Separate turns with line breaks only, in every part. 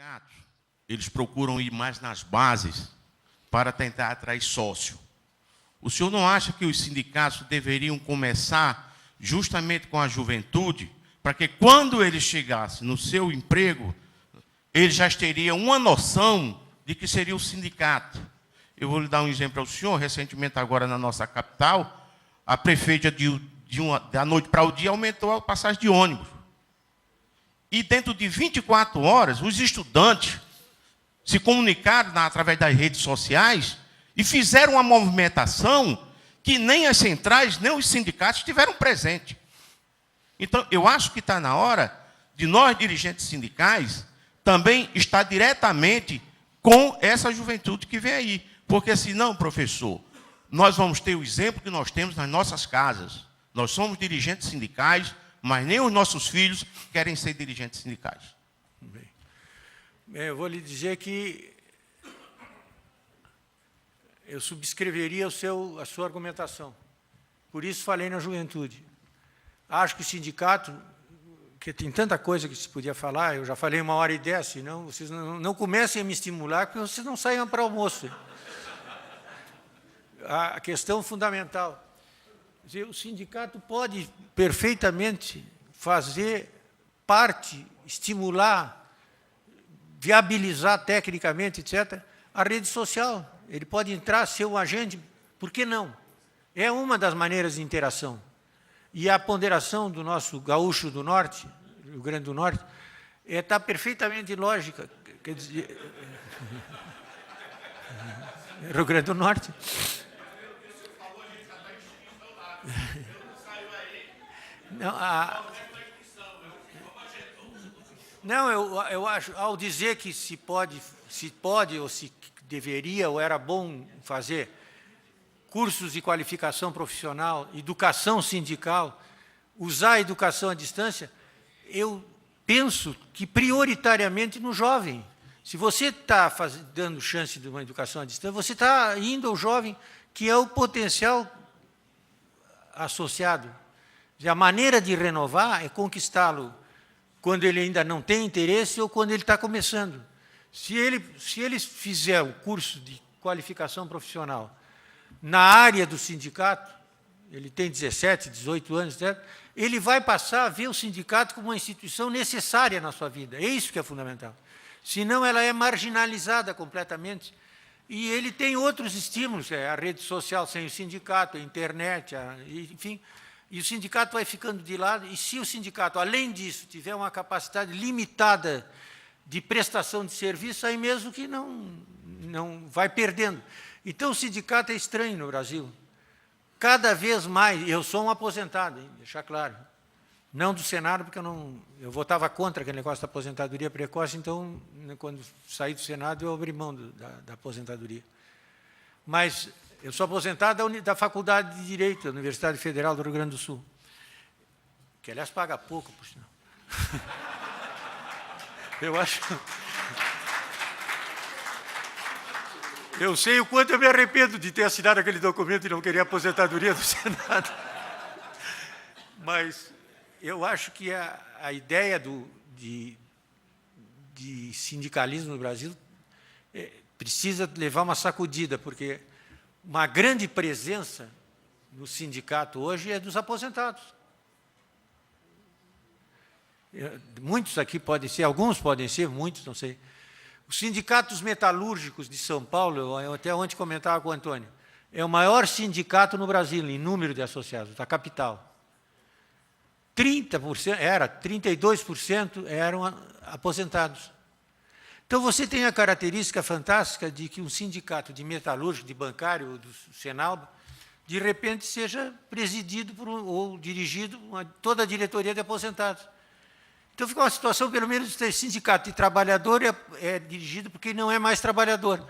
sindicatos, eles procuram ir mais nas bases para tentar atrair sócio. O senhor não acha que os sindicatos deveriam começar justamente com a juventude, para que quando eles chegassem no seu emprego, eles já teriam uma noção de que seria o sindicato? Eu vou lhe dar um exemplo ao senhor. Recentemente, agora na nossa capital, a prefeita da noite para o dia aumentou a passagem de ônibus. E dentro de 24 horas, os estudantes se comunicaram através das redes sociais e fizeram uma movimentação que nem as centrais, nem os sindicatos estiveram presentes. Então, eu acho que está na hora de nós, dirigentes sindicais, também estar diretamente com essa juventude que vem aí. Porque senão, professor, nós vamos ter o exemplo que nós temos nas nossas casas. Nós somos dirigentes sindicais, mas nem os nossos filhos querem ser dirigentes sindicais.
Bem, eu vou lhe dizer que eu subscreveria a sua argumentação. Por isso falei na juventude. Acho que o sindicato, que tem tanta coisa que se podia falar, eu já falei 1h10, senão vocês não comecem a me estimular, porque vocês não saiam para almoço. A questão fundamental. O sindicato pode perfeitamente fazer parte, estimular, viabilizar tecnicamente, etc., a rede social. Ele pode entrar, ser um agente, por que não? É uma das maneiras de interação. E a ponderação do nosso gaúcho do Norte, Rio Grande do Norte, está perfeitamente lógica. Quer dizer, Rio Grande do Norte. Eu acho, ao dizer que se pode ou se deveria ou era bom fazer cursos de qualificação profissional, educação sindical, usar a educação à distância, eu penso que prioritariamente no jovem. Se você está dando chance de uma educação à distância, você está indo ao jovem, que é o potencial associado. A maneira de renovar é conquistá-lo quando ele ainda não tem interesse ou quando ele está começando. Se ele fizer o curso de qualificação profissional na área do sindicato, ele tem 17, 18 anos, etc., ele vai passar a ver o sindicato como uma instituição necessária na sua vida. É isso que é fundamental. Senão, ela é marginalizada completamente. E ele tem outros estímulos, a rede social sem o sindicato, a internet, enfim. E o sindicato vai ficando de lado. E se o sindicato, além disso, tiver uma capacidade limitada de prestação de serviço, aí mesmo que não vai perdendo. Então, o sindicato é estranho no Brasil. Cada vez mais, eu sou um aposentado, hein, deixar claro. Não do Senado, porque eu votava contra aquele negócio da aposentadoria precoce, então, quando saí do Senado, eu abri mão da aposentadoria. Mas eu sou aposentado da Faculdade de Direito, da Universidade Federal do Rio Grande do Sul, que, aliás, paga pouco, por sinal. Eu acho... Eu sei o quanto eu me arrependo de ter assinado aquele documento e não querer a aposentadoria do Senado. Mas eu acho que a ideia de sindicalismo no Brasil precisa levar uma sacudida, porque uma grande presença no sindicato hoje é dos aposentados. Muitos aqui podem ser, alguns podem ser, muitos, não sei. Os sindicatos metalúrgicos de São Paulo, eu até ontem comentava com o Antônio, é o maior sindicato no Brasil, em número de associados, da capital. 32% eram aposentados. Então, você tem a característica fantástica de que um sindicato de metalúrgico, de bancário, do Senalba, de repente seja presidido ou dirigido por toda a diretoria de aposentados. Então, fica uma situação, pelo menos, o sindicato de trabalhador é dirigido porque não é mais trabalhador.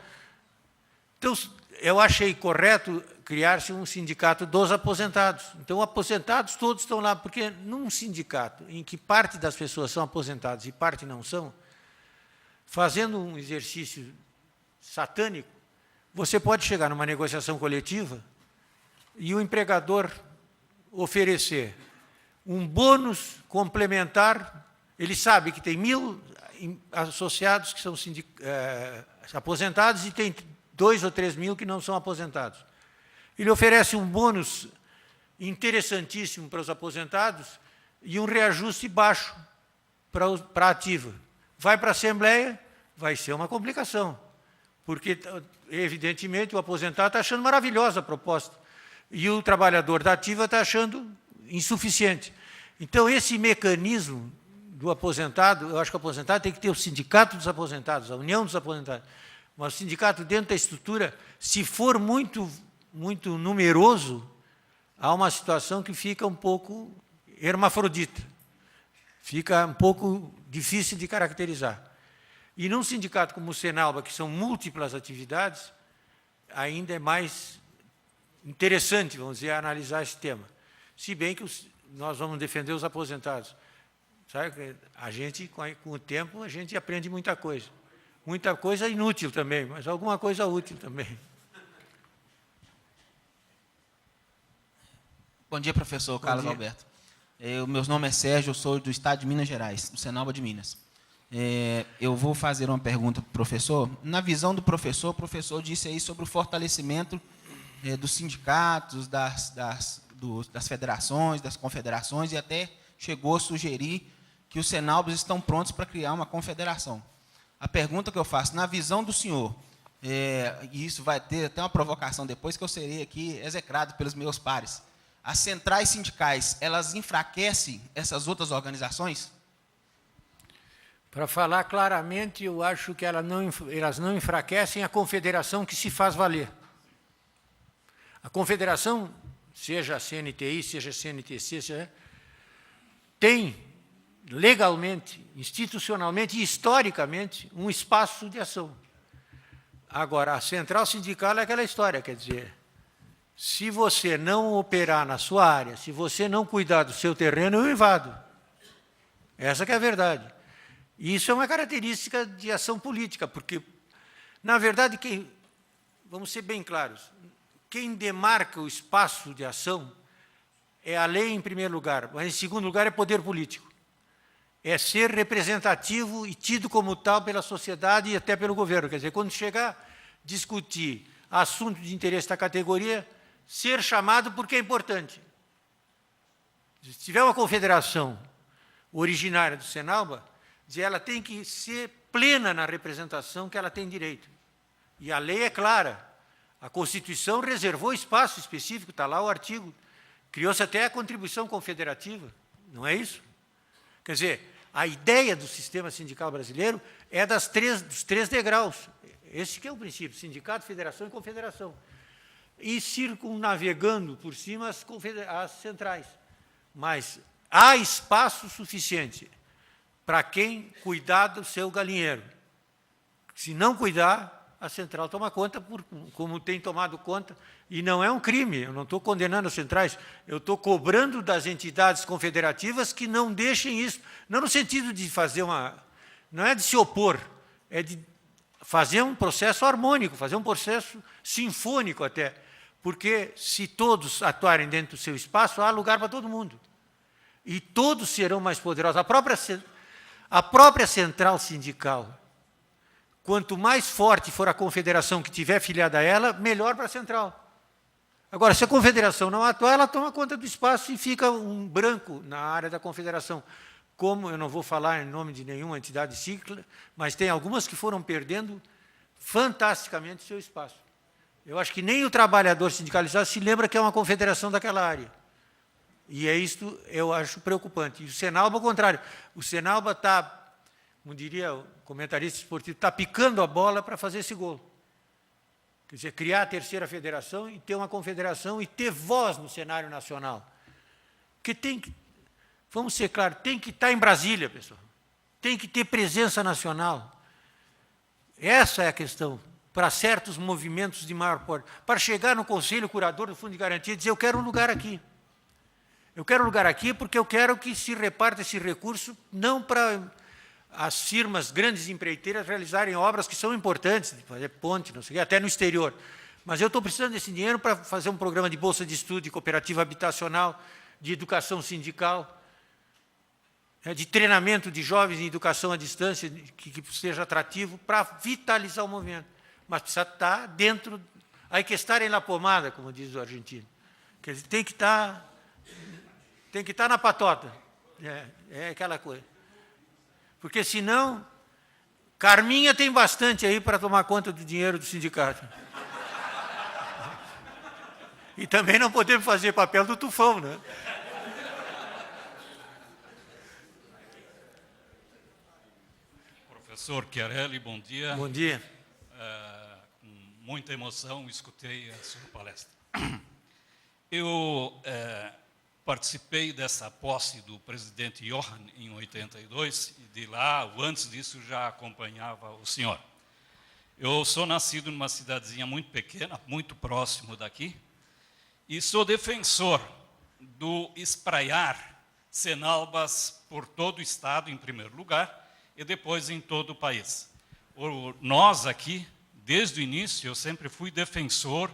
Então, eu achei correto criar-se um sindicato dos aposentados. Então, aposentados todos estão lá, porque num sindicato em que parte das pessoas são aposentadas e parte não são, fazendo um exercício satânico, você pode chegar numa negociação coletiva e o empregador oferecer um bônus complementar Ele sabe que tem 1.000 associados que são aposentados e tem 2 ou 3 mil que não são aposentados. Ele oferece um bônus interessantíssimo para os aposentados e um reajuste baixo para a ativa. Vai para a Assembleia, vai ser uma complicação, porque, evidentemente, o aposentado está achando maravilhosa a proposta e o trabalhador da ativa está achando insuficiente. Então, esse mecanismo do aposentado, eu acho que o aposentado tem que ter o sindicato dos aposentados, a união dos aposentados, mas o sindicato dentro da estrutura, se for muito numeroso, há uma situação que fica um pouco hermafrodita, fica um pouco difícil de caracterizar. E num sindicato como o Senalba, que são múltiplas atividades, ainda é mais interessante, vamos dizer, analisar esse tema. Se bem que nós vamos defender os aposentados. Sabe, a gente, com o tempo, a gente aprende muita coisa. Muita coisa inútil também, mas alguma coisa útil também.
Bom dia, professor Carlos Alberto. Meu nome é Sérgio, eu sou do estado de Minas Gerais, do Senalba de Minas. Eu vou fazer uma pergunta para o professor. Na visão do professor, o professor disse aí sobre o fortalecimento dos sindicatos, das federações, das confederações, e até chegou a sugerir que os Senalbas estão prontos para criar uma confederação. A pergunta que eu faço, na visão do senhor, e isso vai ter até uma provocação depois, que eu serei aqui execrado pelos meus pares, as centrais sindicais, elas enfraquecem essas outras organizações?
Para falar claramente, eu acho que elas não enfraquecem a confederação que se faz valer. A confederação, seja a CNTI, seja a CNTC, tem legalmente, institucionalmente e historicamente um espaço de ação. Agora, a central sindical é aquela história, quer dizer, se você não operar na sua área, se você não cuidar do seu terreno, eu invado. Essa que é a verdade. E isso é uma característica de ação política, porque, na verdade, vamos ser bem claros, quem demarca o espaço de ação é a lei, em primeiro lugar, mas, em segundo lugar, é poder político. É ser representativo e tido como tal pela sociedade e até pelo governo. Quer dizer, quando chegar a discutir assunto de interesse da categoria, ser chamado porque é importante. Se tiver uma confederação originária do Senalba, ela tem que ser plena na representação que ela tem direito. E a lei é clara. A Constituição reservou espaço específico, está lá o artigo. Criou-se até a contribuição confederativa, não é isso? Quer dizer, a ideia do sistema sindical brasileiro é dos três degraus. Esse que é o princípio, sindicato, federação e confederação. E circunnavegando por cima as centrais. Mas há espaço suficiente para quem cuidar do seu galinheiro. Se não cuidar, a central toma conta, como tem tomado conta, e não é um crime, eu não estou condenando as centrais, eu estou cobrando das entidades confederativas que não deixem isso, não no sentido de fazer não é de se opor, é de fazer um processo harmônico, fazer um processo sinfônico até, porque se todos atuarem dentro do seu espaço, há lugar para todo mundo. E todos serão mais poderosos. A própria central sindical, quanto mais forte for a confederação que tiver filiada a ela, melhor para a central. Agora, se a confederação não atuar, ela toma conta do espaço e fica um branco na área da confederação. Como eu não vou falar em nome de nenhuma entidade cíclica, mas tem algumas que foram perdendo fantasticamente seu espaço. Eu acho que nem o trabalhador sindicalizado se lembra que é uma confederação daquela área. E é isto, eu acho preocupante. E o Senalba, ao contrário, o Senalba está, como diria o comentarista esportivo, está picando a bola para fazer esse gol. Quer dizer, criar a terceira federação e ter uma confederação e ter voz no cenário nacional. Porque tem que, vamos ser claros, tem que estar em Brasília, pessoal. Tem que ter presença nacional. Essa é a questão, para certos movimentos de maior porte. Para chegar no Conselho Curador do Fundo de Garantia e dizer, eu quero um lugar aqui. Eu quero um lugar aqui porque eu quero que se reparta esse recurso não para as firmas grandes empreiteiras realizarem obras que são importantes, fazer ponte, não sei o quê, até no exterior. Mas eu estou precisando desse dinheiro para fazer um programa de bolsa de estudo, de cooperativa habitacional, de educação sindical. de treinamento de jovens em educação à distância, que seja atrativo, para vitalizar o movimento. Mas precisa estar dentro, hay que estar em la pomada, como diz o argentino. Quer dizer, tem que estar na patota. É aquela coisa. Porque, senão, Carminha tem bastante aí para tomar conta do dinheiro do sindicato. E também não podemos fazer papel do tufão, né?
Professor Chiarelli, bom dia.
Bom dia.
Com muita emoção escutei a sua palestra. Eu participei dessa posse do presidente Johan em 82 e de lá, ou antes disso, já acompanhava o senhor. Eu sou nascido numa cidadezinha muito pequena, muito próximo daqui, e sou defensor do espraiar Cenalbas por todo o Estado, em primeiro lugar, e depois em todo o país. Nós aqui, desde o início, eu sempre fui defensor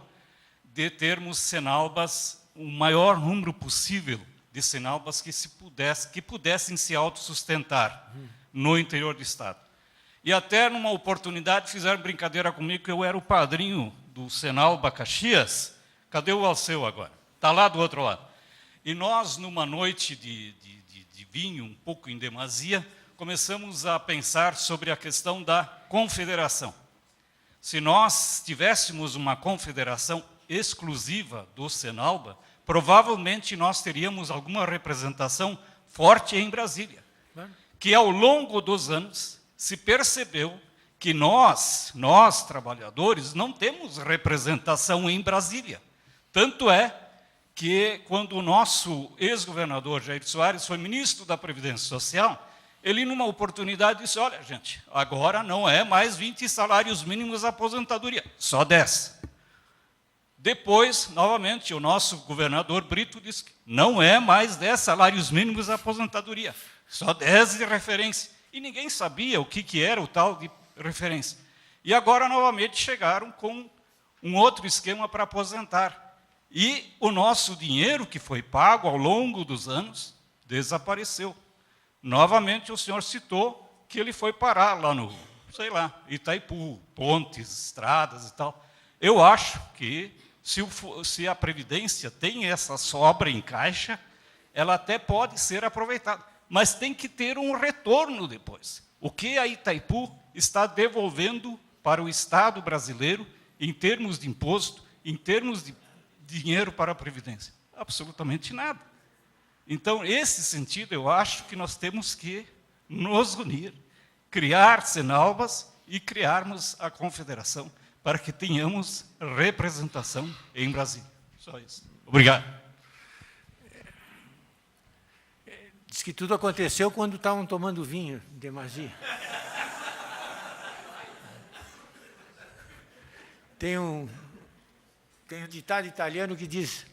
de termos Cenalbas, o maior número possível de Cenalbas que pudessem se autossustentar no interior do Estado. E até numa oportunidade fizeram brincadeira comigo que eu era o padrinho do Cenalba Caxias. Cadê o Alceu agora? Está lá do outro lado. E nós, numa noite de vinho, um pouco em demasia, começamos a pensar sobre a questão da confederação. Se nós tivéssemos uma confederação exclusiva do Cenalba, provavelmente nós teríamos alguma representação forte em Brasília. Que ao longo dos anos se percebeu que nós trabalhadores, não temos representação em Brasília. Tanto é que quando o nosso ex-governador Jair Soares foi ministro da Previdência Social, ele, numa oportunidade, disse, olha, gente, agora não é mais 20 salários mínimos a aposentadoria, só 10. Depois, novamente, o nosso governador Brito disse que não é mais 10 salários mínimos a aposentadoria, só 10 de referência. E ninguém sabia o que era o tal de referência. E agora, novamente, chegaram com um outro esquema para aposentar. E o nosso dinheiro, que foi pago ao longo dos anos, desapareceu. Novamente, o senhor citou que ele foi parar lá no, Itaipu, pontes, estradas e tal. Eu acho que, se a Previdência tem essa sobra em caixa, ela até pode ser aproveitada, mas tem que ter um retorno depois. O que a Itaipu está devolvendo para o Estado brasileiro em termos de imposto, em termos de dinheiro para a Previdência? Absolutamente nada. Então, nesse sentido, eu acho que nós temos que nos unir, criar Cenalbas e criarmos a confederação para que tenhamos representação em Brasília. Só isso. Obrigado.
Diz que tudo aconteceu quando estavam tomando vinho, demasia. Tem um ditado italiano que diz: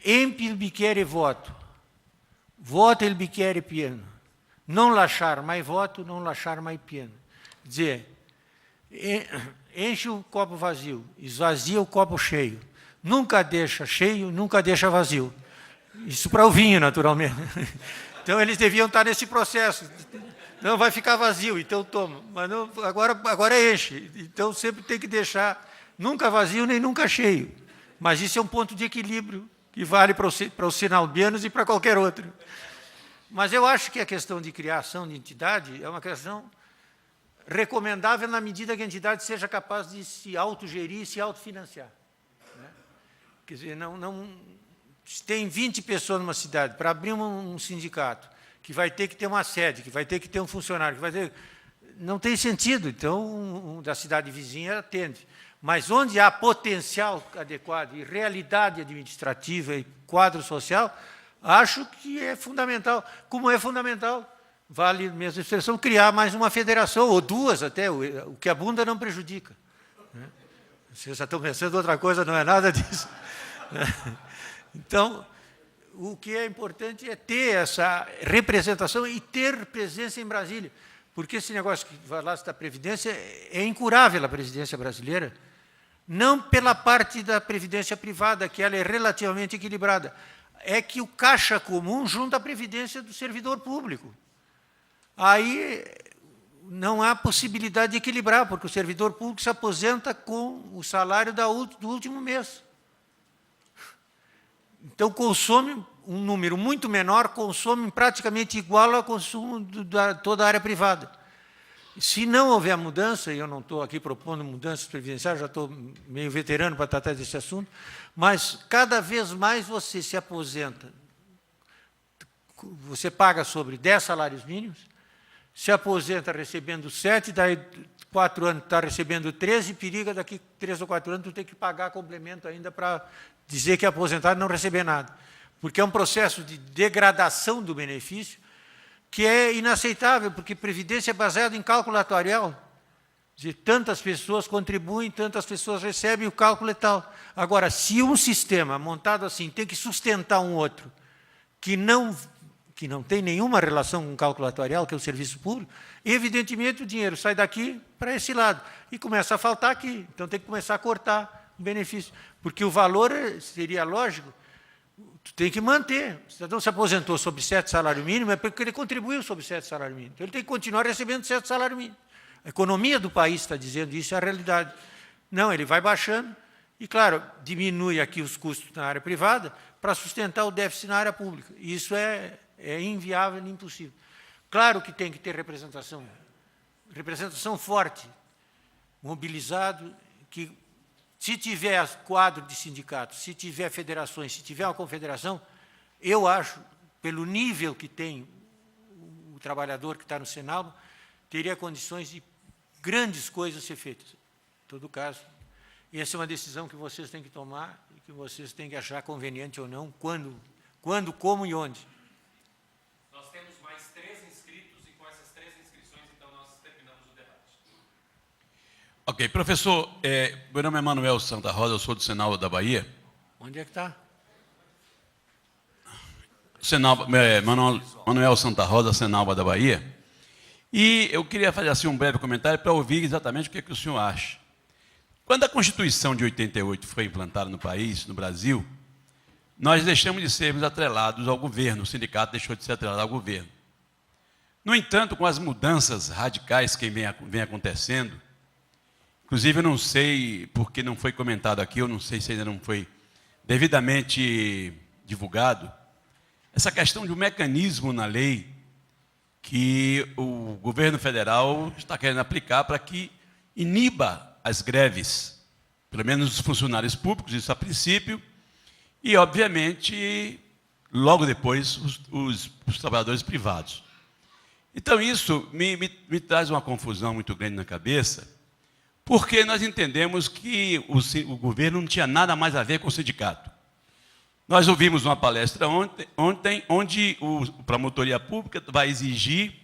empi il bicchiere voto, vota il bicchiere pieno, non lasciar mai voto, non lasciar mai pieno. Quer dizer, enche o copo vazio, esvazia o copo cheio. Nunca deixa cheio, nunca deixa vazio. Isso para o vinho, naturalmente. Então, eles deviam estar nesse processo. Não, vai ficar vazio, então toma. Mas não, agora enche. Então, sempre tem que deixar nunca vazio, nem nunca cheio. Mas isso é um ponto de equilíbrio que vale para os cenalbianos e para qualquer outro. Mas eu acho que a questão de criação de entidade é uma questão recomendável na medida que a entidade seja capaz de se autogerir e se autofinanciar. Né? Quer dizer, se tem 20 pessoas numa cidade, para abrir um sindicato, que vai ter que ter uma sede, que vai ter que ter um funcionário, não tem sentido. Então, da cidade vizinha atende. Mas onde há potencial adequado e realidade administrativa e quadro social, acho que é fundamental. Como é fundamental, vale a mesma expressão, criar mais uma federação, ou duas até, o que a bunda não prejudica. Vocês já estão pensando outra coisa, não é nada disso. Então, o que é importante é ter essa representação e ter presença em Brasília. Porque esse negócio que falasse da Previdência é incurável a Previdência brasileira, não pela parte da Previdência privada, que ela é relativamente equilibrada. é que o caixa comum junta a previdência do servidor público. Aí não há possibilidade de equilibrar, porque o servidor público se aposenta com o salário do último mês. Então, consome um número muito menor, consome praticamente igual ao consumo de toda a área privada. Se não houver mudança, e eu não estou aqui propondo mudanças previdenciárias, já estou meio veterano para tratar desse assunto, mas cada vez mais você se aposenta, você paga sobre 10 salários mínimos, se aposenta recebendo 7, daí 4 anos está recebendo 13, periga daqui 3 ou 4 anos tu tem que pagar complemento ainda para dizer que é aposentado e não receber nada. Porque é um processo de degradação do benefício que é inaceitável, porque previdência é baseada em cálculo atuarial. De tantas pessoas contribuem, tantas pessoas recebem, o cálculo é tal. Agora, se um sistema montado assim tem que sustentar um outro que não tem nenhuma relação com o cálculo atuarial, que é o serviço público, evidentemente o dinheiro sai daqui para esse lado e começa a faltar aqui. Então tem que começar a cortar o benefício, porque o valor seria lógico, tu tem que manter. O cidadão se aposentou sobre 7 salário mínimo, é porque ele contribuiu sobre 7 salário mínimo. Então ele tem que continuar recebendo 7 salário mínimo. A economia do país está dizendo isso, é a realidade. Não, ele vai baixando e, claro, diminui aqui os custos na área privada para sustentar o déficit na área pública. Isso é inviável e impossível. Claro que tem que ter representação forte, mobilizado, que se tiver quadro de sindicatos, se tiver federações, se tiver uma confederação, eu acho, pelo nível que tem o trabalhador que está no Senado, teria condições de grandes coisas ser feitas. Em todo caso, essa é uma decisão que vocês têm que tomar e que vocês têm que achar conveniente ou não, quando, como e onde.
Nós temos mais 3 inscritos e com essas 3 inscrições, então, nós terminamos o debate.
Ok, professor, meu nome é Manuel Santa Rosa, eu sou do Senado da Bahia.
Onde é que está?
Manuel Santa Rosa, Senado da Bahia. E eu queria fazer assim um breve comentário para ouvir exatamente o que o senhor acha. Quando a Constituição de 88 foi implantada no país, no Brasil, nós deixamos de sermos atrelados ao governo, o sindicato deixou de ser atrelado ao governo. No entanto, com as mudanças radicais que vem acontecendo, inclusive eu não sei porque não foi comentado aqui, eu não sei se ainda não foi devidamente divulgado, essa questão de um mecanismo na lei que o governo federal está querendo aplicar para que iniba as greves, pelo menos dos funcionários públicos, isso a princípio, e, obviamente, logo depois, os trabalhadores privados. Então, isso me traz uma confusão muito grande na cabeça, porque nós entendemos que o governo não tinha nada mais a ver com o sindicato. Nós ouvimos uma palestra ontem onde a Promotoria Pública vai exigir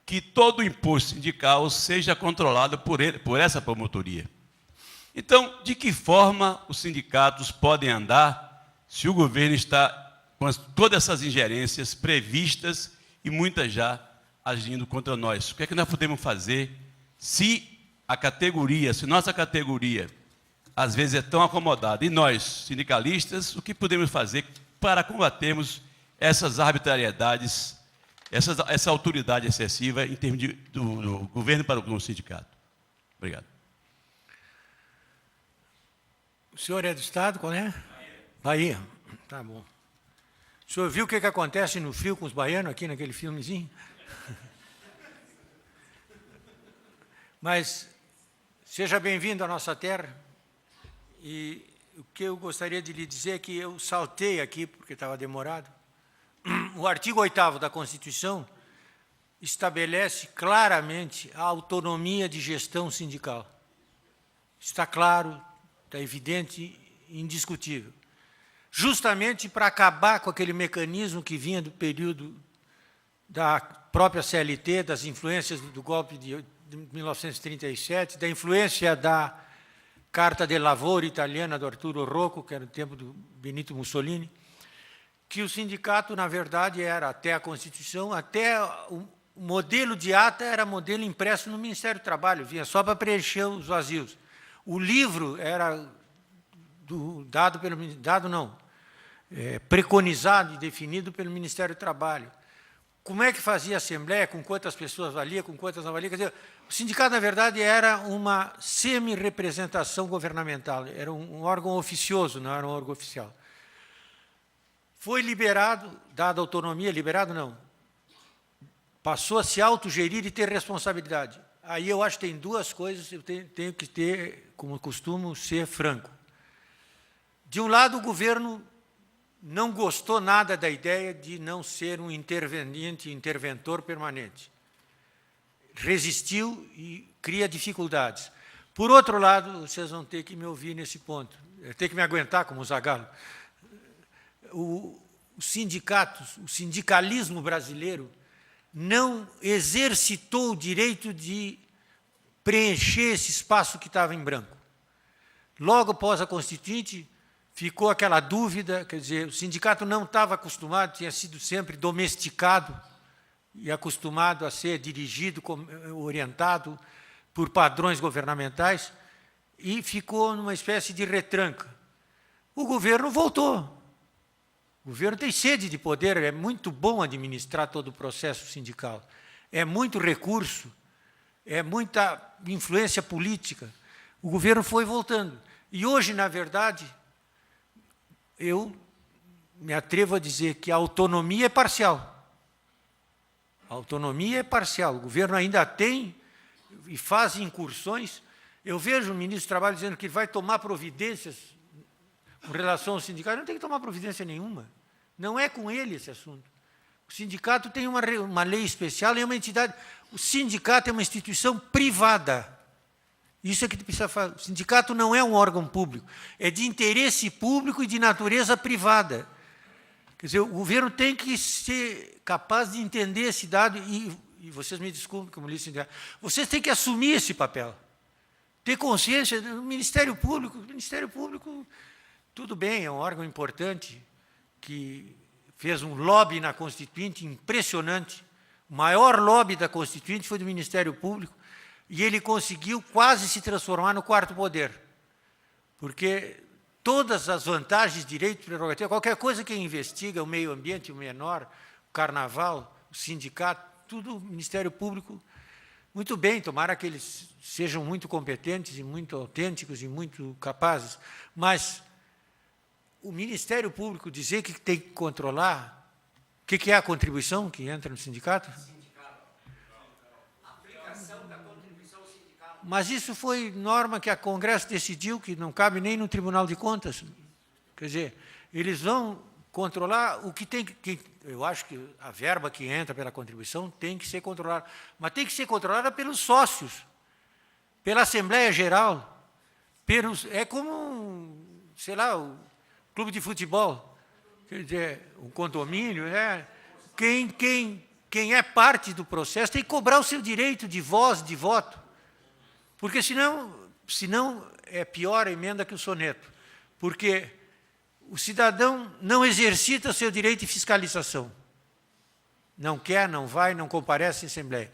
que todo o imposto sindical seja controlado por essa promotoria. Então, de que forma os sindicatos podem andar se o governo está com todas essas ingerências previstas e muitas já agindo contra nós? O que é que nós podemos fazer se nossa categoria às vezes é tão acomodada, e nós, sindicalistas, o que podemos fazer para combatermos essas arbitrariedades, essa autoridade excessiva em termos do governo para o sindicato? Obrigado.
O senhor é do Estado, qual é? Bahia. Tá bom. O senhor viu o que acontece no frio com os baianos aqui naquele filmezinho? Mas seja bem-vindo à nossa terra. E o que eu gostaria de lhe dizer é que eu saltei aqui, porque estava demorado. O artigo 8º da Constituição estabelece claramente a autonomia de gestão sindical. Está claro, está evidente e indiscutível. Justamente para acabar com aquele mecanismo que vinha do período da própria CLT, das influências do golpe de 1937, da influência da Carta de Lavoro italiana do Arturo Rocco, que era do tempo do Benito Mussolini, que o sindicato, na verdade, era, até a Constituição, até o modelo de ata era modelo impresso no Ministério do Trabalho, vinha só para preencher os vazios. O livro era preconizado e definido pelo Ministério do Trabalho. Como é que fazia a Assembleia, com quantas pessoas valia, com quantas não valia? Quer dizer, o sindicato, na verdade, era uma semi-representação governamental, era um órgão oficioso, não era um órgão oficial. Foi liberado, dada autonomia, liberado não, passou a se autogerir e ter responsabilidade. Aí eu acho que tem duas coisas, eu tenho que ter, como costumo, ser franco. De um lado, o governo não gostou nada da ideia de não ser um interventor permanente. Resistiu e cria dificuldades. Por outro lado, vocês vão ter que me ouvir nesse ponto, ter que me aguentar como Zagallo. O sindicalismo brasileiro não exercitou o direito de preencher esse espaço que estava em branco. Logo após a Constituinte, ficou aquela dúvida, quer dizer, o sindicato não estava acostumado, tinha sido sempre domesticado e acostumado a ser dirigido, orientado por padrões governamentais, e ficou numa espécie de retranca. O governo voltou. O governo tem sede de poder, é muito bom administrar todo o processo sindical. É muito recurso, é muita influência política. O governo foi voltando. E hoje, na verdade, eu me atrevo a dizer que a autonomia é parcial. A autonomia é parcial. O governo ainda tem e faz incursões. Eu vejo o ministro do Trabalho dizendo que vai tomar providências com relação ao sindicato. Não tem que tomar providência nenhuma. Não é com ele esse assunto. O sindicato tem uma lei especial, é uma entidade. O sindicato é uma instituição privada. Isso é que precisa falar. O sindicato não é um órgão público, é de interesse público e de natureza privada. Quer dizer, o governo tem que ser capaz de entender esse dado, e vocês me desculpem, como disse, vocês têm que assumir esse papel. Ter consciência, o Ministério Público, tudo bem, é um órgão importante, que fez um lobby na Constituinte impressionante. O maior lobby da Constituinte foi do Ministério Público, e ele conseguiu quase se transformar no quarto poder, porque todas as vantagens, direitos, prerrogativas, qualquer coisa que investiga, o meio ambiente, o menor, o carnaval, o sindicato, tudo o Ministério Público, muito bem, tomara que eles sejam muito competentes e muito autênticos e muito capazes, mas o Ministério Público dizer que tem que controlar, o que é a contribuição que entra no sindicato? Mas isso foi norma que a Congresso decidiu, que não cabe nem no Tribunal de Contas. Quer dizer, eles vão controlar o que tem que... Eu acho que a verba que entra pela contribuição tem que ser controlada, mas tem que ser controlada pelos sócios, pela Assembleia Geral, é como, sei lá, o clube de futebol, quer dizer, o condomínio, quem é parte do processo tem que cobrar o seu direito de voz, de voto. Porque senão é pior a emenda que o soneto. Porque o cidadão não exercita o seu direito de fiscalização. Não quer, não vai, não comparece em Assembleia.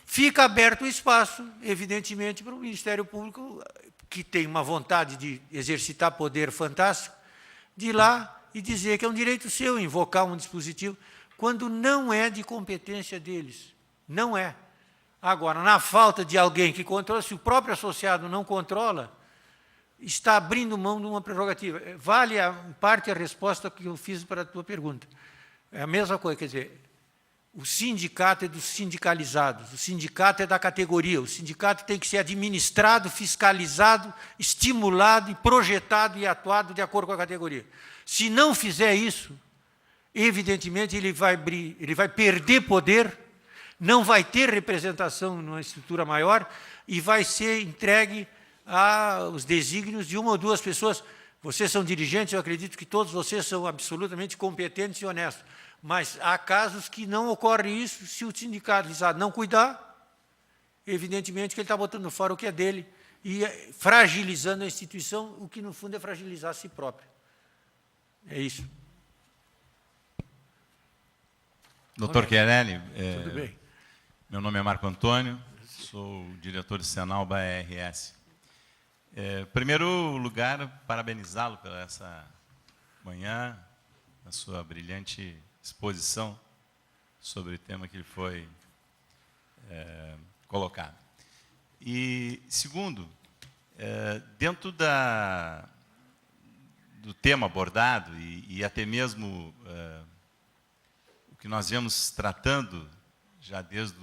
Fica aberto o espaço, evidentemente, para o Ministério Público, que tem uma vontade de exercitar poder fantástico, de ir lá e dizer que é um direito seu invocar um dispositivo, quando não é de competência deles. Não é. Agora, na falta de alguém que controla, se o próprio associado não controla, está abrindo mão de uma prerrogativa. Vale, em parte, a resposta que eu fiz para a tua pergunta. É a mesma coisa, quer dizer, o sindicato é dos sindicalizados, o sindicato é da categoria, o sindicato tem que ser administrado, fiscalizado, estimulado, e projetado e atuado de acordo com a categoria. Se não fizer isso, evidentemente ele vai perder poder, não vai ter representação numa estrutura maior e vai ser entregue aos desígnios de uma ou duas pessoas. Vocês são dirigentes, eu acredito que todos vocês são absolutamente competentes e honestos, mas há casos que não ocorre isso se o sindicalizado não cuidar, evidentemente que ele está botando fora o que é dele e fragilizando a instituição, o que no fundo é fragilizar a si próprio. É isso.
Doutor Chiarelli,
Tudo bem.
Meu nome é Marco Antônio, sou diretor de Senalba RS. Em primeiro lugar, parabenizá-lo pela essa manhã na sua brilhante exposição sobre o tema que lhe foi colocado. E, segundo, dentro do tema abordado, e até mesmo o que nós viemos tratando já desde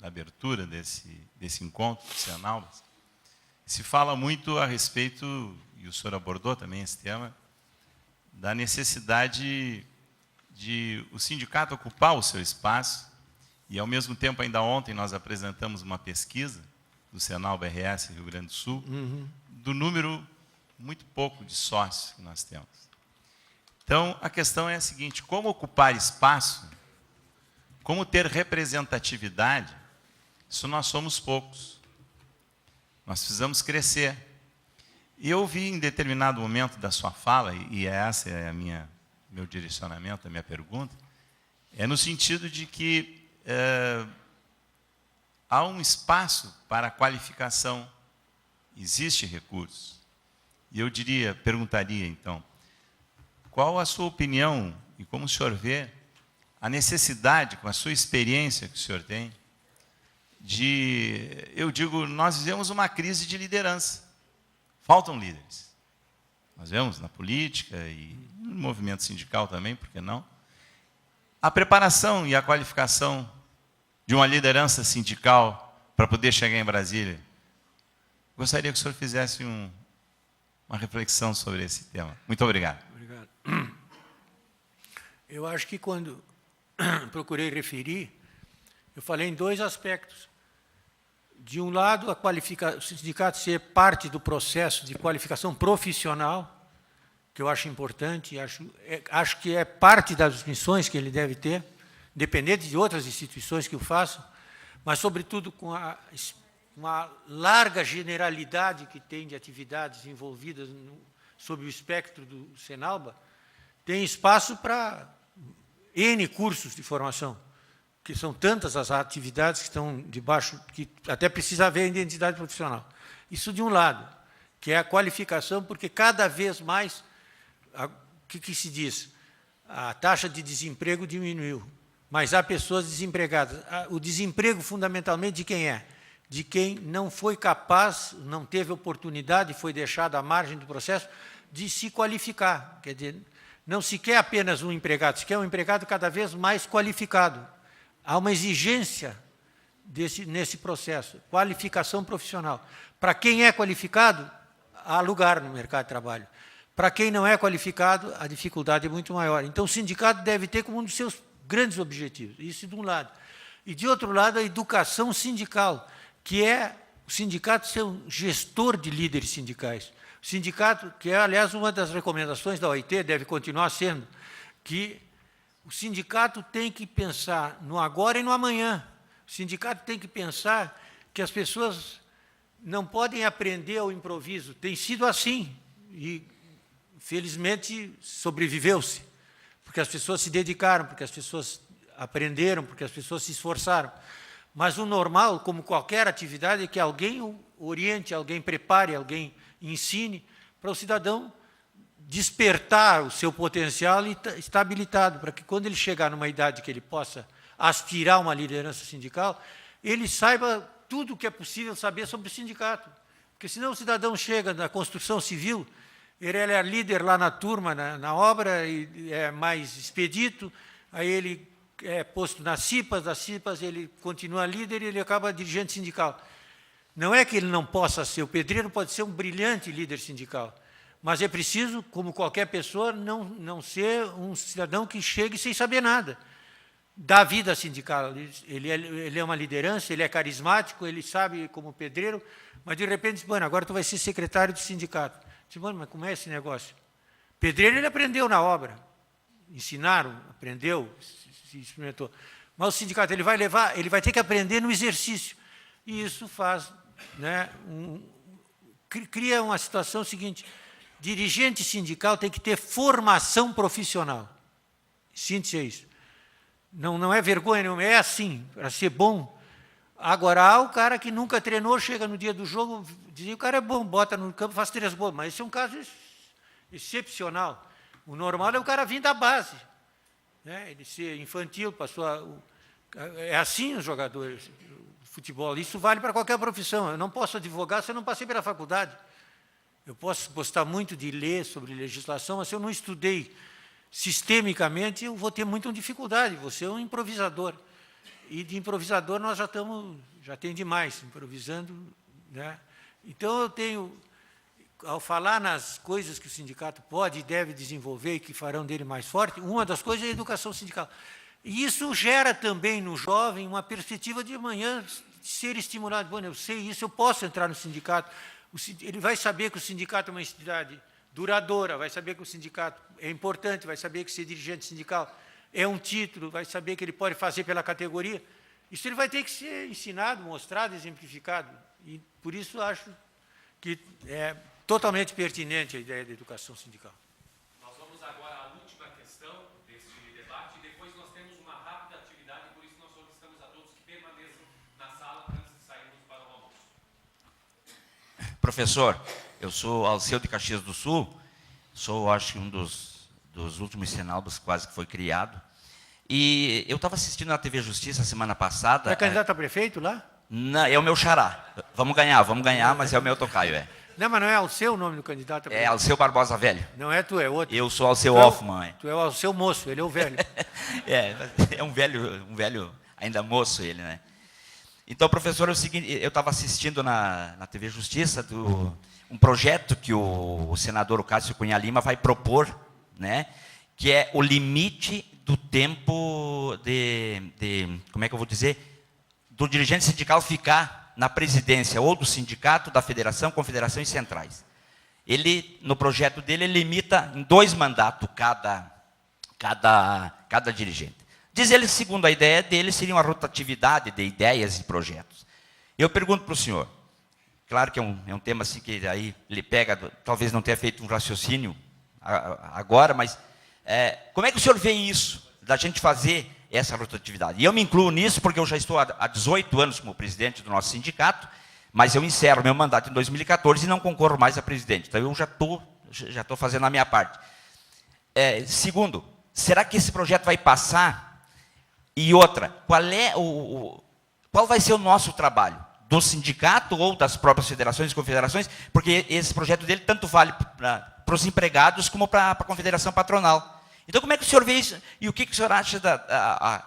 a abertura desse encontro do Senalbas, se fala muito a respeito, e o senhor abordou também esse tema, da necessidade de o sindicato ocupar o seu espaço, e, ao mesmo tempo, ainda ontem nós apresentamos uma pesquisa do Senalba RS Rio Grande do Sul, do número muito pouco de sócios que nós temos. Então, a questão é a seguinte: como ocupar espaço, como ter representatividade, se nós somos poucos? Nós precisamos crescer. E eu vi em determinado momento da sua fala, e essa é meu direcionamento, a minha pergunta, é no sentido de que há um espaço para a qualificação, existe recurso. E eu perguntaria então, qual a sua opinião e como o senhor vê a necessidade, com a sua experiência que o senhor tem, nós vivemos uma crise de liderança. Faltam líderes. Nós vemos na política e no movimento sindical também, por que não? A preparação e a qualificação de uma liderança sindical para poder chegar em Brasília. Gostaria que o senhor fizesse uma reflexão sobre esse tema. Muito obrigado.
Obrigado. Eu acho que quando procurei referir, eu falei em dois aspectos. De um lado, o sindicato ser parte do processo de qualificação profissional, que eu acho importante, acho que é parte das missões que ele deve ter, independente de outras instituições que o façam, mas, sobretudo, com uma larga generalidade que tem de atividades envolvidas sob o espectro do Senalba, tem espaço para N cursos de formação, que são tantas as atividades que estão debaixo, que até precisa haver a identidade profissional. Isso de um lado, que é a qualificação, porque cada vez mais, o que se diz? A taxa de desemprego diminuiu, mas há pessoas desempregadas. O desemprego, fundamentalmente, de quem é? De quem não foi capaz, não teve oportunidade, foi deixado à margem do processo, de se qualificar. Quer dizer, não se quer apenas um empregado, se quer um empregado cada vez mais qualificado. Há uma exigência nesse processo, qualificação profissional. Para quem é qualificado, há lugar no mercado de trabalho. Para quem não é qualificado, a dificuldade é muito maior. Então, o sindicato deve ter como um dos seus grandes objetivos, isso de um lado. E, de outro lado, a educação sindical, que é o sindicato ser um gestor de líderes sindicais. O sindicato, que é, aliás, uma das recomendações da OIT, deve continuar sendo, que o sindicato tem que pensar no agora e no amanhã. O sindicato tem que pensar que as pessoas não podem aprender ao improviso. Tem sido assim e, felizmente, sobreviveu-se, porque as pessoas se dedicaram, porque as pessoas aprenderam, porque as pessoas se esforçaram. Mas o normal, como qualquer atividade, é que alguém oriente, alguém prepare, alguém ensine para o cidadão despertar o seu potencial e estar habilitado, para que, quando ele chegar numa idade que ele possa aspirar a uma liderança sindical, ele saiba tudo o que é possível saber sobre o sindicato. Porque, senão, o cidadão chega na construção civil, ele é líder lá na turma, na obra, e é mais expedito, aí ele é posto nas CIPAs, das CIPAs ele continua líder e ele acaba dirigente sindical. Não é que ele não possa ser, o pedreiro pode ser um brilhante líder sindical, mas é preciso, como qualquer pessoa, não ser um cidadão que chegue sem saber nada da vida sindical. Ele é uma liderança, ele é carismático, ele sabe como pedreiro, mas, de repente, diz, bueno, agora tu vai ser secretário do sindicato. Diz, bueno, mas como é esse negócio? Pedreiro ele aprendeu na obra, ensinaram, aprendeu, se experimentou. Mas o sindicato ele vai ter que aprender no exercício. E isso faz, né, cria uma situação seguinte: dirigente sindical tem que ter formação profissional. Síntese é isso. Não é vergonha nenhuma, é assim, para ser bom. Agora, há o cara que nunca treinou, chega no dia do jogo, dizia, o cara é bom, bota no campo, faz 3 gols. Mas esse é um caso excepcional. O normal é o cara vir da base. né? Ele ser infantil, passou é assim os jogadores de futebol. Isso vale para qualquer profissão. Eu não posso advogar se eu não passei pela faculdade. Eu posso gostar muito de ler sobre legislação, mas se eu não estudei sistemicamente, eu vou ter muita dificuldade. Vou ser um improvisador. E de improvisador nós já tem demais, improvisando, né? Então, eu tenho, ao falar nas coisas que o sindicato pode e deve desenvolver e que farão dele mais forte, uma das coisas é a educação sindical. E isso gera também no jovem uma perspectiva de amanhã ser estimulado. Bom, eu sei isso, eu posso entrar no sindicato. Ele vai saber que o sindicato é uma entidade duradoura, vai saber que o sindicato é importante, vai saber que ser dirigente sindical é um título, vai saber que ele pode fazer pela categoria. Isso ele vai ter que ser ensinado, mostrado, exemplificado. E, por isso, acho que é totalmente pertinente a ideia da educação sindical.
Nós vamos agora à última questão deste debate e depois nós temos uma rápida atividade, por isso nós solicitamos a todos que permaneçam na sala antes de sairmos para o almoço.
Professor, eu sou Alceu de Caxias do Sul, sou, acho que, um dos últimos Senalbas quase que foi criado. E eu estava assistindo na TV Justiça semana passada.
É candidato a prefeito lá?
Não, é o meu xará. Vamos ganhar, mas é o meu tocaio, é.
Não, mas não é Alceu o nome do candidato a prefeito?
É Alceu Barbosa Velho.
Não é tu, é outro.
Eu sou Alceu Hoffmann. É.
Tu é o Alceu moço, ele é o velho.
É um velho, ainda moço ele, né? Então, professor, é o seguinte, eu estava assistindo na TV Justiça um projeto que o senador Cássio Cunha Lima vai propor, né, que é o limite do tempo como é que eu vou dizer, do dirigente sindical ficar na presidência ou do sindicato, da federação, confederação e centrais. Ele, no projeto dele, limita em 2 mandatos cada dirigente. Diz ele, segundo a ideia dele, seria uma rotatividade de ideias e projetos. Eu pergunto para o senhor, claro que é um tema assim que aí ele pega, talvez não tenha feito um raciocínio agora, mas como é que o senhor vê isso, da gente fazer essa rotatividade? E eu me incluo nisso porque eu já estou há 18 anos como presidente do nosso sindicato, mas eu encerro meu mandato em 2014 e não concorro mais a presidente. Então eu já estou fazendo a minha parte. Segundo, será que esse projeto vai passar? E outra, qual vai ser o nosso trabalho? Do sindicato ou das próprias federações e confederações? Porque esse projeto dele tanto vale para os empregados como para a confederação patronal. Então, como é que o senhor vê isso? E o que o senhor acha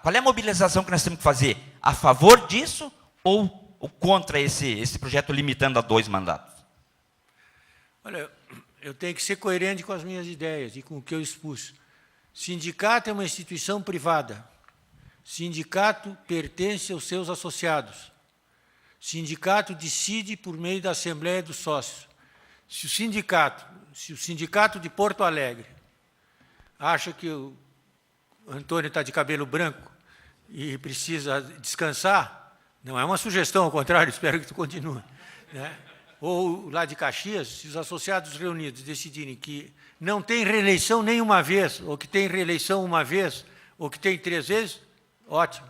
qual é a mobilização que nós temos que fazer? A favor disso ou contra esse projeto limitando a 2 mandatos?
Olha, eu tenho que ser coerente com as minhas ideias e com o que eu expus. Sindicato é uma instituição privada. Sindicato pertence aos seus associados. Sindicato decide por meio da Assembleia dos Sócios. Se o sindicato de Porto Alegre acha que o Antônio está de cabelo branco e precisa descansar, não é uma sugestão, ao contrário, espero que tu continue, né? Ou lá de Caxias, se os associados reunidos decidirem que não tem reeleição nem uma vez, ou que tem reeleição uma vez, ou que tem 3 vezes, ótimo.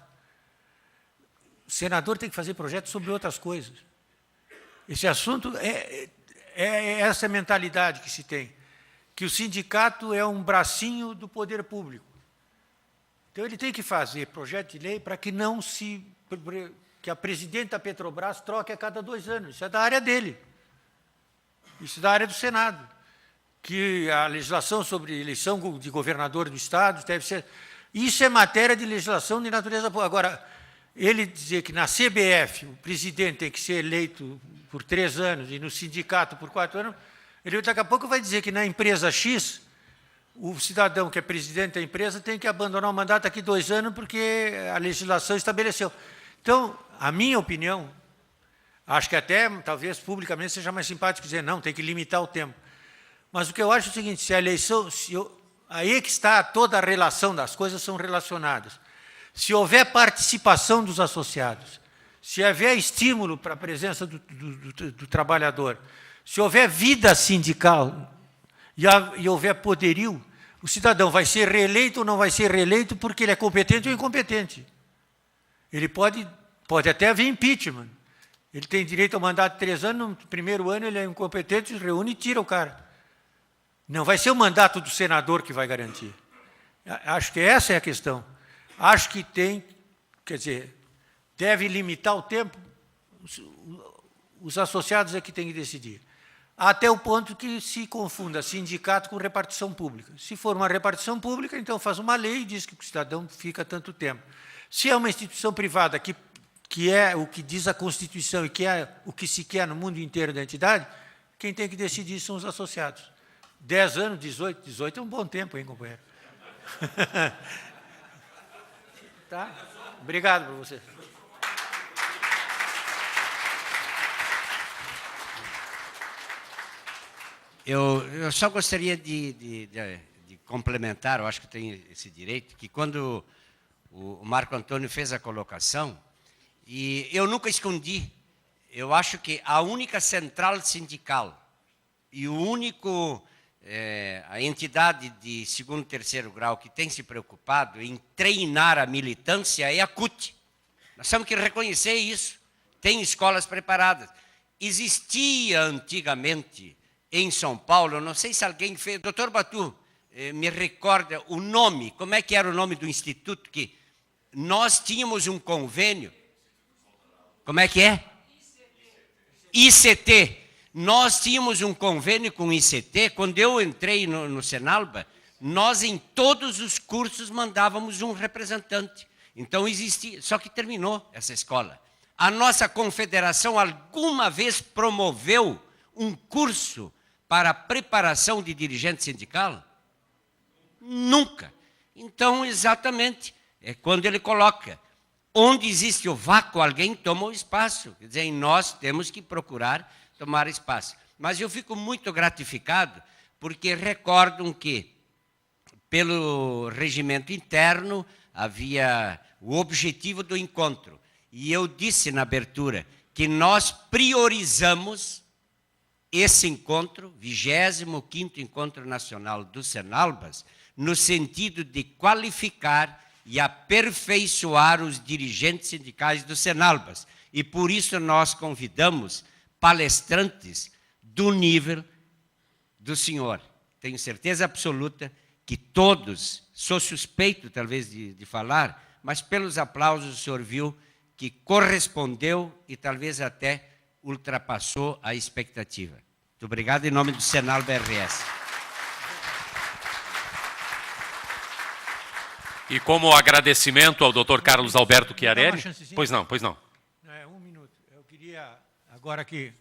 O senador tem que fazer projetos sobre outras coisas. Esse assunto é essa mentalidade que se tem, que o sindicato é um bracinho do poder público. Então, ele tem que fazer projeto de lei para que que a presidente da Petrobras troque a cada 2 anos. Isso é da área dele. Isso é da área do Senado. Que a legislação sobre eleição de governador do Estado deve ser... Isso é matéria de legislação de natureza pública. Agora, ele dizer que na CBF o presidente tem que ser eleito por 3 anos e no sindicato por 4 anos, ele daqui a pouco vai dizer que na empresa X, o cidadão que é presidente da empresa tem que abandonar o mandato daqui 2 anos porque a legislação estabeleceu. Então, a minha opinião, acho que até, talvez, publicamente seja mais simpático dizer, não, tem que limitar o tempo. Mas o que eu acho é o seguinte, se a eleição... aí é que está toda a relação das coisas, são relacionadas. Se houver participação dos associados, se houver estímulo para a presença do trabalhador, se houver vida sindical e houver poderio, o cidadão vai ser reeleito ou não vai ser reeleito porque ele é competente ou incompetente. Ele pode até haver impeachment. Ele tem direito ao mandato de 3 anos, no primeiro ano ele é incompetente, reúne e tira o cara. Não vai ser o mandato do senador que vai garantir. Acho que essa é a questão. Acho que tem, quer dizer, deve limitar o tempo, os associados é que têm que decidir. Até o ponto que se confunda sindicato com repartição pública. Se for uma repartição pública, então faz uma lei e diz que o cidadão fica tanto tempo. Se é uma instituição privada que é o que diz a Constituição e que é o que se quer no mundo inteiro da entidade, quem tem que decidir são os associados. 10 anos, 18 é um bom tempo, hein, companheiro? Tá? Obrigado por você.
Eu só gostaria de complementar, eu acho que tenho esse direito, que quando o Marco Antônio fez a colocação, e eu nunca escondi, eu acho que a única central sindical e o único, a entidade de segundo e terceiro grau que tem se preocupado em treinar a militância é a CUT. Nós temos que reconhecer isso. Tem escolas preparadas. Existia antigamente em São Paulo, não sei se alguém fez, doutor Batu, me recorda o nome, como é que era o nome do instituto que nós tínhamos um convênio, como é que é? ICT. Nós tínhamos um convênio com o ICT, quando eu entrei no Senalba, nós em todos os cursos mandávamos um representante. Então existia, só que terminou essa escola. A nossa confederação alguma vez promoveu um curso para a preparação de dirigente sindical? Nunca. Então, exatamente, é quando ele coloca, onde existe o vácuo, alguém toma o espaço. Quer dizer, nós temos que procurar tomar espaço. Mas eu fico muito gratificado, porque recordam que, pelo regimento interno, havia o objetivo do encontro. E eu disse na abertura que nós priorizamos esse encontro, 25º Encontro Nacional dos Senalbas, no sentido de qualificar e aperfeiçoar os dirigentes sindicais dos Senalbas. E por isso nós convidamos palestrantes do nível do senhor. Tenho certeza absoluta que todos, sou suspeito talvez de falar, mas pelos aplausos o senhor viu que correspondeu e talvez até ultrapassou a expectativa. Muito obrigado em nome do Senalba RS.
E como agradecimento ao Dr. Carlos Alberto Chiarelli... Pois não, pois não.
Um minuto. Eu queria, agora que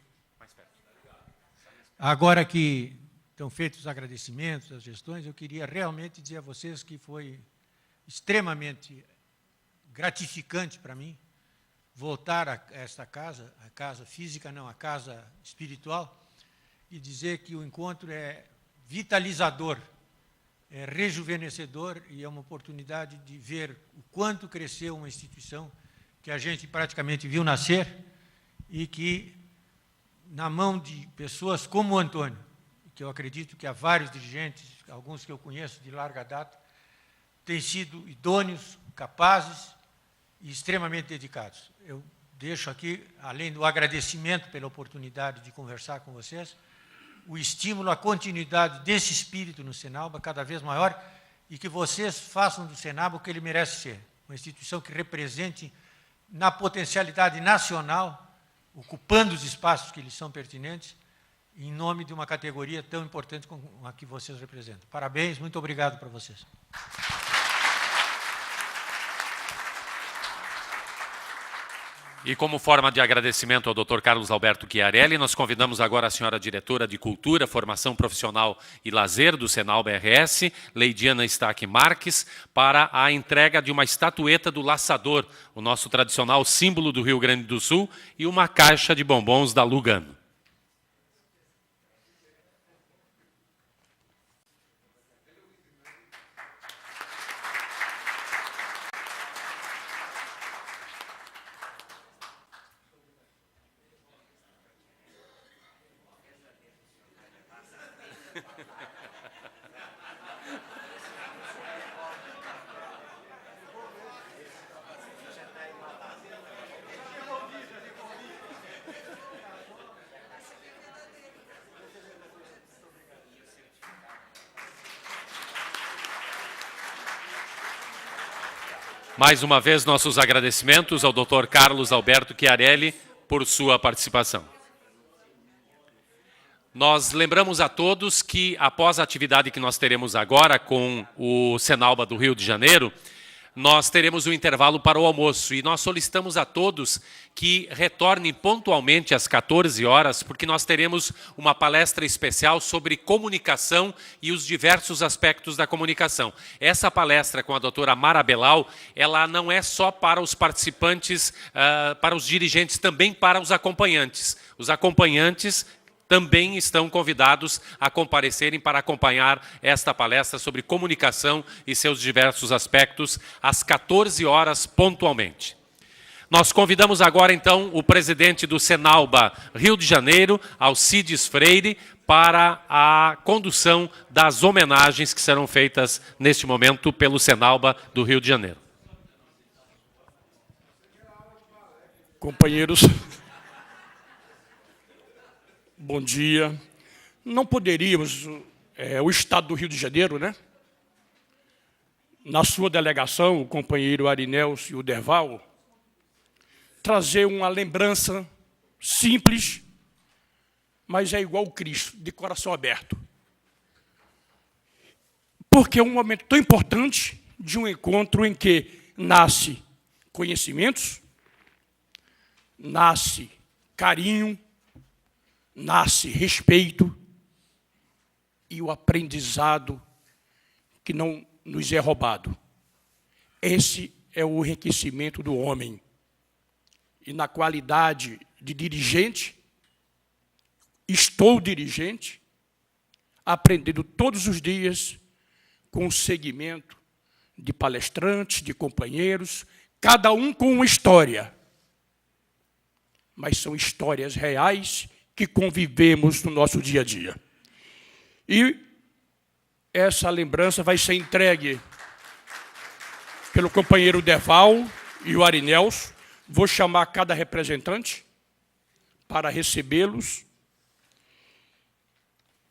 estão feitos os agradecimentos, as gestões, eu queria realmente dizer a vocês que foi extremamente gratificante para mim voltar a esta casa, a casa física, não, a casa espiritual, e dizer que o encontro é vitalizador, é rejuvenescedor e é uma oportunidade de ver o quanto cresceu uma instituição que a gente praticamente viu nascer e que, na mão de pessoas como o Antônio, que eu acredito que há vários dirigentes, alguns que eu conheço de larga data, têm sido idôneos, capazes e extremamente dedicados. Eu deixo aqui, além do agradecimento pela oportunidade de conversar com vocês, o estímulo à continuidade desse espírito no Senalba, cada vez maior, e que vocês façam do Senalba o que ele merece ser, uma instituição que represente na potencialidade nacional, ocupando os espaços que lhes são pertinentes, em nome de uma categoria tão importante como a que vocês representam. Parabéns, muito obrigado para vocês.
E como forma de agradecimento ao Dr. Carlos Alberto Chiarelli, nós convidamos agora a senhora diretora de Cultura, Formação Profissional e Lazer do Senalba RS, Leidiana Staque Marques, para a entrega de uma estatueta do Laçador, o nosso tradicional símbolo do Rio Grande do Sul, e uma caixa de bombons da Lugano. Mais uma vez, nossos agradecimentos ao Dr. Carlos Alberto Chiarelli por sua participação. Nós lembramos a todos que, após a atividade que nós teremos agora com o Senalba do Rio de Janeiro, nós teremos um intervalo para o almoço e nós solicitamos a todos que retornem pontualmente às 14 horas, porque nós teremos uma palestra especial sobre comunicação e os diversos aspectos da comunicação. Essa palestra com a doutora Mara Belal, ela não é só para os participantes, para os dirigentes, também para os acompanhantes. Os acompanhantes também estão convidados a comparecerem para acompanhar esta palestra sobre comunicação e seus diversos aspectos, às 14 horas pontualmente. Nós convidamos agora, então, o presidente do Senalba Rio de Janeiro, Alcides Freire, para a condução das homenagens que serão feitas neste momento pelo Senalba do Rio de Janeiro.
Companheiros, bom dia. Não poderíamos, o Estado do Rio de Janeiro, né? Na sua delegação, o companheiro Arinelso e o Derval, trazer uma lembrança simples, mas é igual o Cristo, de coração aberto. Porque é um momento tão importante de um encontro em que nasce conhecimentos, nasce carinho, nasce respeito e o aprendizado que não nos é roubado. Esse é o enriquecimento do homem. E na qualidade de dirigente, estou dirigente, aprendendo todos os dias com o segmento de palestrantes, de companheiros, cada um com uma história. Mas são histórias reais que convivemos no nosso dia a dia. E essa lembrança vai ser entregue pelo companheiro Derval e o Arinelso. Vou chamar cada representante para recebê-los.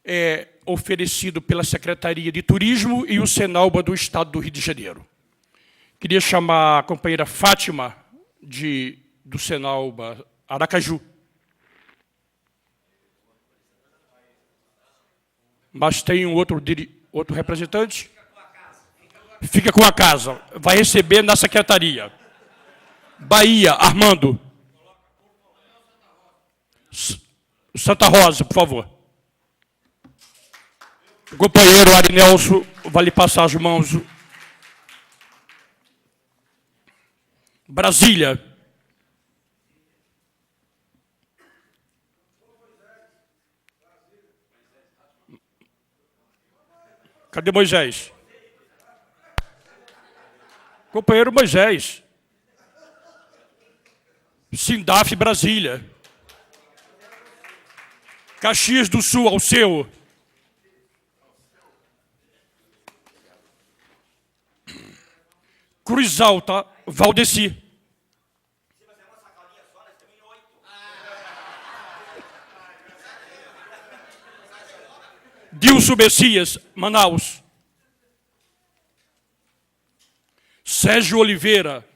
É oferecido pela Secretaria de Turismo e o Senalba do Estado do Rio de Janeiro. Queria chamar a companheira Fátima, do Senalba Aracaju. Mas tem um outro representante? Fica com a casa. Vai receber na secretaria. Bahia, Armando. Santa Rosa, por favor. O companheiro Arinelso vai lhe passar as mãos. Brasília. Cadê Moisés? Companheiro Moisés. Sindaf, Brasília. Caxias do Sul, Alceu. Cruz Alta, Valdeci. Dilson Messias, Manaus. Sérgio Oliveira,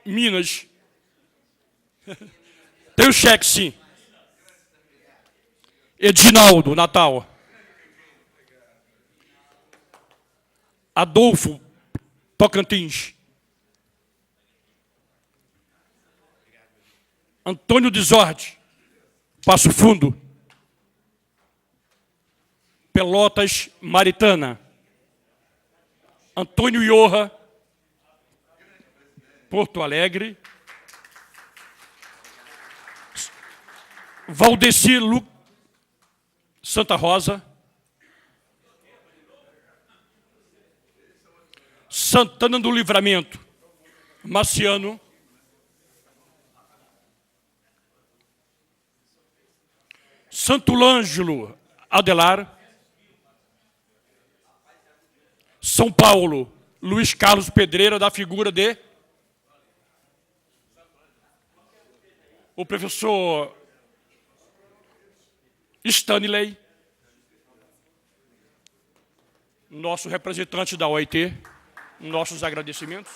Minas. Tem o cheque, sim. Edinaldo, Natal. Adolfo, Tocantins. Antônio Desorte, Passo Fundo. Pelotas, Maritana. Antônio Iorra, Porto Alegre. Valdeci, Santa Rosa. Santana do Livramento, Marciano. Santo Ângelo, Adelar. São Paulo, Luiz Carlos Pedreira, da figura de o professor Stanley, nosso representante da OIT, nossos agradecimentos.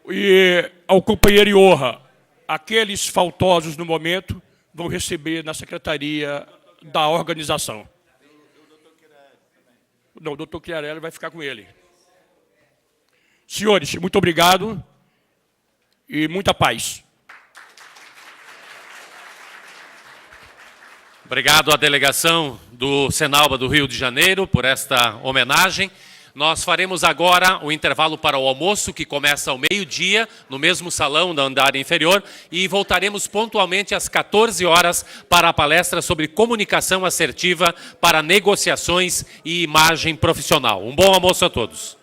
E ao companheiro Iorra, aqueles faltosos no momento vão receber na secretaria da organização. Não, o doutor Chiarelli vai ficar com ele. Senhores, muito obrigado e muita paz.
Obrigado à delegação do Senalba do Rio de Janeiro por esta homenagem. Nós faremos agora o intervalo para o almoço, que começa ao meio-dia, no mesmo salão da andar inferior, e voltaremos pontualmente às 14 horas para a palestra sobre comunicação assertiva para negociações e imagem profissional. Um bom almoço a todos.